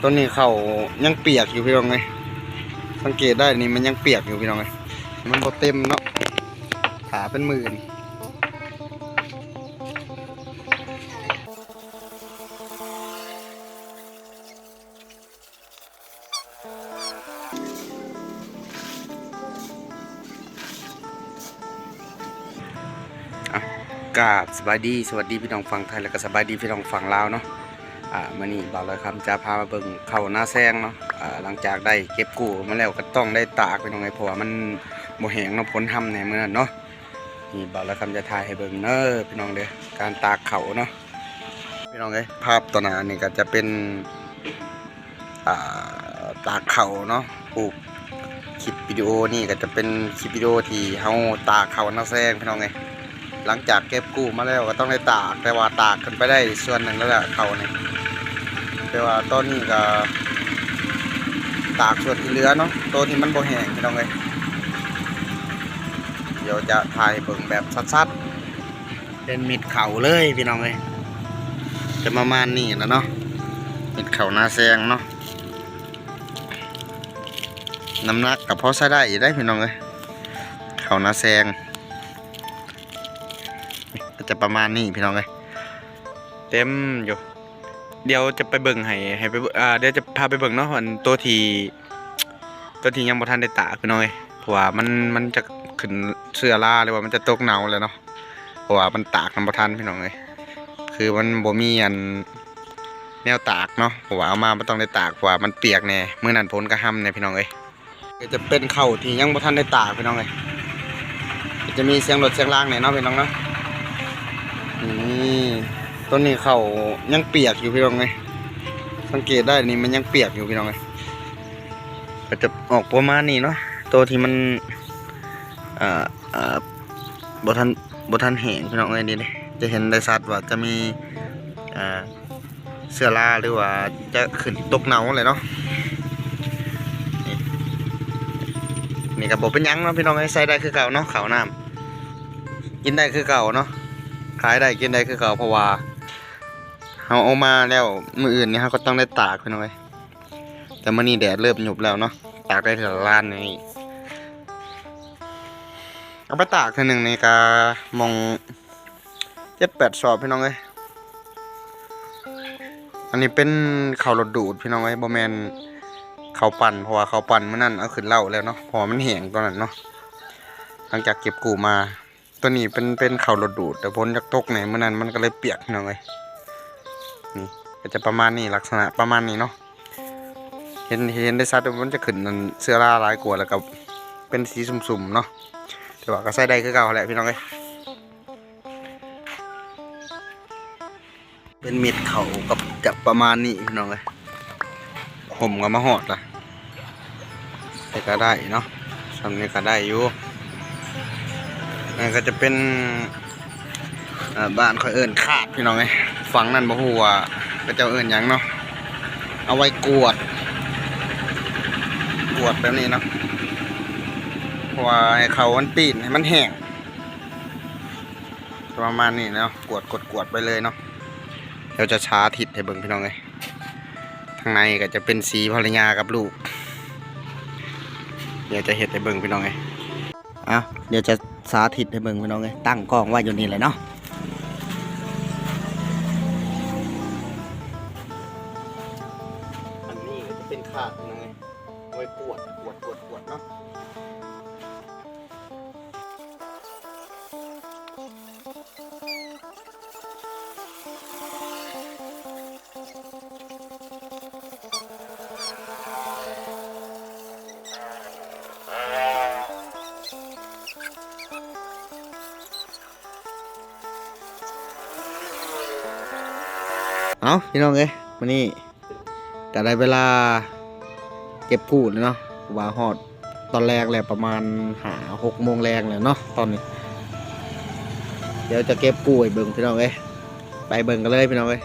ต้นนี้เขายังเปียกอยู่พี่น้องเลยสังเกตได้นี่มันยังเปียกอยู่พี่น้องเลยมันบ่เต็มเนาะขาเป็นหมื่นกราบสบายดีสวัสดีพี่น้องฝั่งไทยแล้วก็สบายดีพี่น้องฝั่งลาวเนาะมื่อนี้บ่าวลอยคำจะพามาเบิ่งเข้าหน้าแซงเนาะหลังจากได้เก็บกู้มาแล้วก็ต้องได้ตากพี่น้องไงเพราะว่ามันบ่แห้งเนาะพ้นทำในเมื่อนั้นเนาะนี่บ่าวลอยคำจะถ่ายให้เบิ่งเนาะพี่น้องเด้อการตากเขาเนาะพี่น้องเอ้ยภาพตอนนั้นนี่ก็จะเป็นตากเขาเนาะปลูกคลิปวิดีโอนี่ก็จะเป็นคลิปวิดีโอที่เฮาตากเขาหน้าแซงพี่น้องไงหลังจากเก็บกู้มาแล้วก็ต้องได้ตากแต่ว่าตากขึ้นไปได้ส่วนหนึ่งแล้วแหละเขาเนี่ยแต่ว่าต้นนี้ก็ตากส่วนที่เหลือเนาะต้นที่มันบ่แห้งพี่น้องเลยเดี๋ยวจะถ่ายเบิ่งแบบชัดๆเป็นมิดเขาเลยพี่น้องเลยจะประมาณนี้แล้วเนาะมิดเขาหน้าแซงเนาะน้ำหนักกับพอใช้ได้อยู่ได้พี่น้องเลยเขาหน้าแซงจะประมาณนี้พี่น้องเลยเต็มอยู่เดี๋ยวจะไปเบิ่งให้ไปเดี๋ยวจะพาไปเบิ่งเนาะตัวที่ยังบ่ทันได้ตากพี่น้องเลยเพราะว่ามันจะขึ้นเสื้อราหรือว่ามันจะตกหนาวแล้วเนาะเพราะว่ามันตากมันบ่ทันพี่น้องเลยคือมันบ่มีแนวตากเนาะเพราะว่าเอามามันต้องได้ตากเพราะว่ามันเปียกแน่เมื่อนั้นฝนก็ห้ำเนี่ยพี่น้องเลยจะเป็นเข่าที่ยังบ่ทันได้ตากพี่น้องเลยจะมีเสียงรถเสียงรางเนี่ยเนาะพี่น้องเนาะนี่ต้นนี้เขายังเปียกอยู่พี่น้องเลยสังเกตได้นี่มันยังเปียกอยู่พี่น้องเลยก็จะออกประมาณนี้เนาะตัวที่มันบทันแห้งพี่น้องเลยนี่เลยจะเห็นได้ชัดว่าจะมีเสื้อราหรือว่าจะขึ้นตกหนาวเลยเนาะนี่กับบอกเป็นยังเนาะพี่น้องเลยใส่ได้คือเก่าเนาะเขาน้ำกินได้คือเก่าเนาะขายได้กินได้คือเก่าเพราะว่าเอามาแล้วมืออื่นนี่เขาก็ต้องได้ตากพี่น้องแต่มื่อนี้แดดเริ่มหยุบแล้วเนาะตากได้ถึงล้านนี่เอาไปตากทีหนึ่งในกามอง7-8 สอบพี่น้องเลยอันนี้เป็นข้าวรถดูดพี่น้องเลยบอแมนข้าวปั่นเพราะว่าข้าวปั่นเมื่อนั้นเอาขึ้นเหล้าแล้วเนาะพอมันแห้งตอนนั้นเนาะหลังจากเก็บกูมาตัวนี้เป็นข้าวรถดูดแต่พ้นจากตกเนี่ยเมื่อนั้นมันก็เลยเปียกพี่น้องเลยนี่ก็จะประมาณนี้ลักษณะประมาณนี้เนาะเห็นได้ชัดว่ามันจะขึ้นเสื้อราหลายกว่าแล้วก็เป็นสีสุ่มๆเนาะแต่ว่าก็ใส่ได้คือเก่าแหละพี่น้องเลยเป็นเม็ดเขากับจะประมาณนี้พี่น้องเลยผมก็มาหอดละแต่ก็ได้เนาะทำนี้ก็ได้อยู่นั่นก็จะเป็นบ้านคอยเอิญขาดพี่น้องเลยฝั่งนั่นบ่ฮู้ว่าก็จะเอิญยังเนาะเอาไว้กวดแบบนี้เนาะเพราะว่าให้เขามันปีนให้มันแห้งประมาณนี้เนาะกวดไปเลยเนาะเดี๋ยวจะช้าทิศให้เบิ่งพี่น้องเลยทางในก็จะเป็นสีภรรยากับลูกเดี๋ยวจะเห็ดให้เบิ่งพี่น้องเลยเดี๋ยวจะสาธิตให้เบิ่งพี่น้องเลยตั้งกล้องไว้อยู่นี่เลยเนาะอันนี้ก็จะเป็นขาดพี่น้องเลยไว้กวดเนาะพี่น้องเอ้ยวันนี้ก็ได้เวลาเก็บกู้แล้วเนาะว่าฮอดตอนแรกแหละประมาณ6 โมงแรงเลยเนาะตอนนี้เดี๋ยวจะเก็บกู้ให้เบิ่งพี่น้องเอ้ยไปเบิ่งกันเลยพี่น้องเอ้ย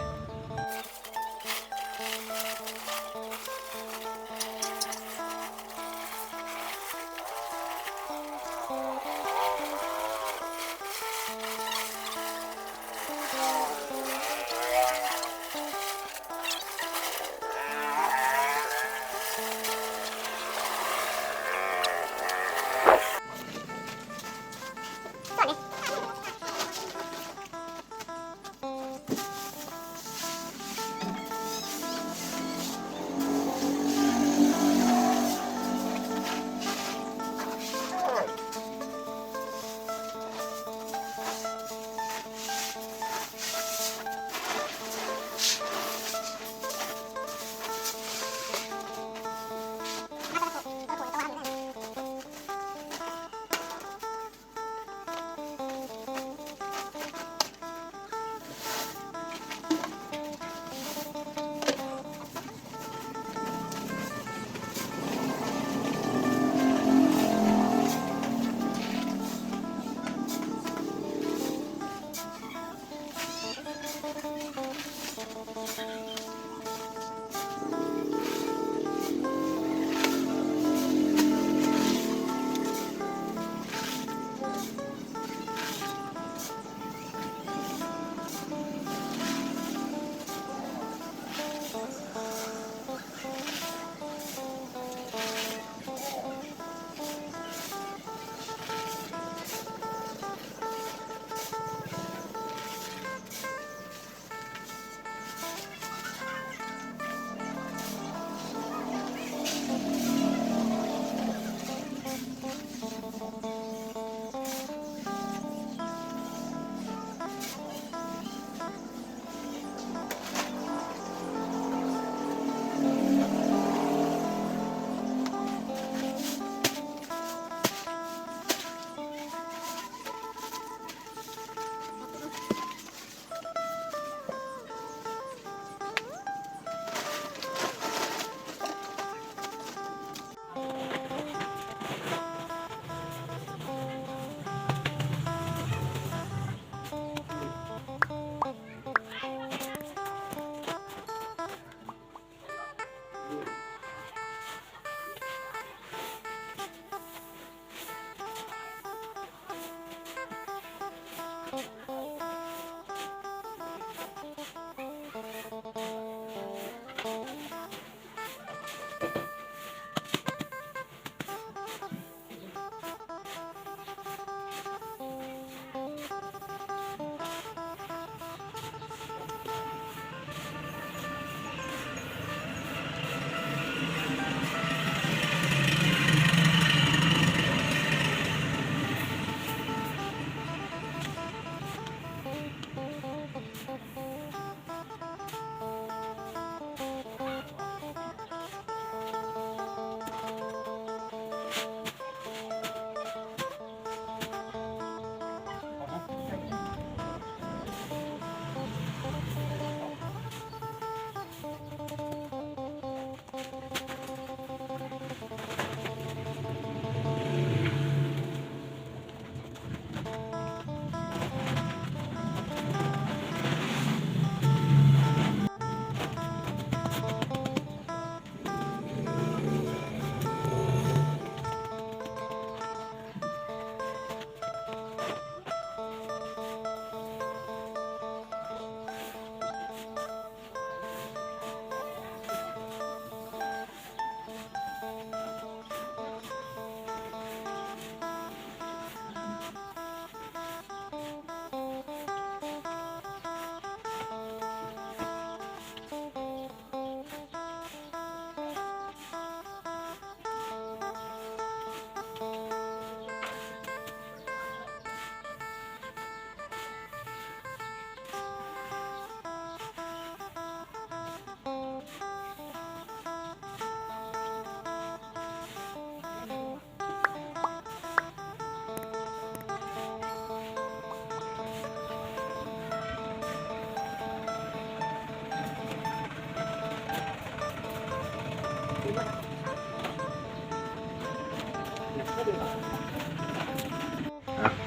พ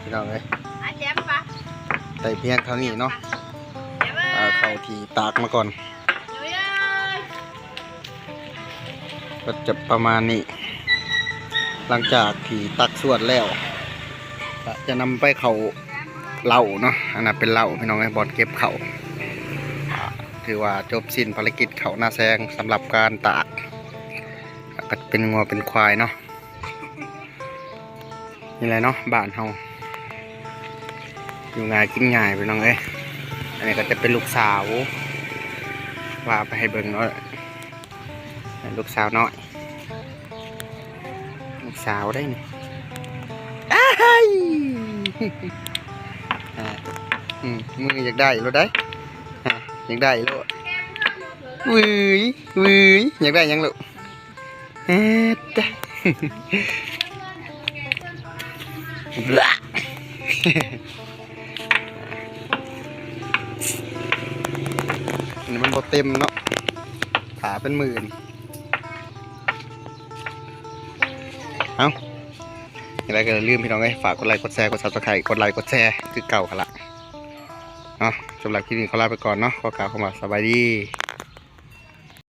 ี่น้องเลย แจ๊บปะ ใส่เพียงเท่านี้เนาะเข้าที่ตากมาก่อน ก็จะประมาณนี้ หลังจากที่ตักส่วนแล้วก็จะนำไปเขาเหล่าเนาะอันนั้นเป็นเหล่าพี่น้องไอ้บอลเก็บเขาถือว่าจบสิ้นภารกิจเขาหน้าแซงสำหรับการตากก็เป็นงัวเป็นควายเนาะนี่แหละเนาะบ้านเฮาอยู่ง่ายกินง่ายพี่น้องเอ้ยอันนี้ก็จะเป็นลูกสาวว่าไปให้เบิ่งเนาะลูกสาวน้อยลูกสาวได้นี่มึงอยากได้รถได้อยากได้รถวืยอยากได้ยังลูกนี่มันบ่เต็มเนาะขาเป็นหมื่นเอ้าอะไรก็ลืมพี่น้องฝากกดไลค์กดแชร์กด Subscribe กดไลค์กดแชร์คือเก่าค่ะละเนาะสำหรับคลิปนี้ขอลาไปก่อนเนาะขอกล่าวคำว่าสบายดี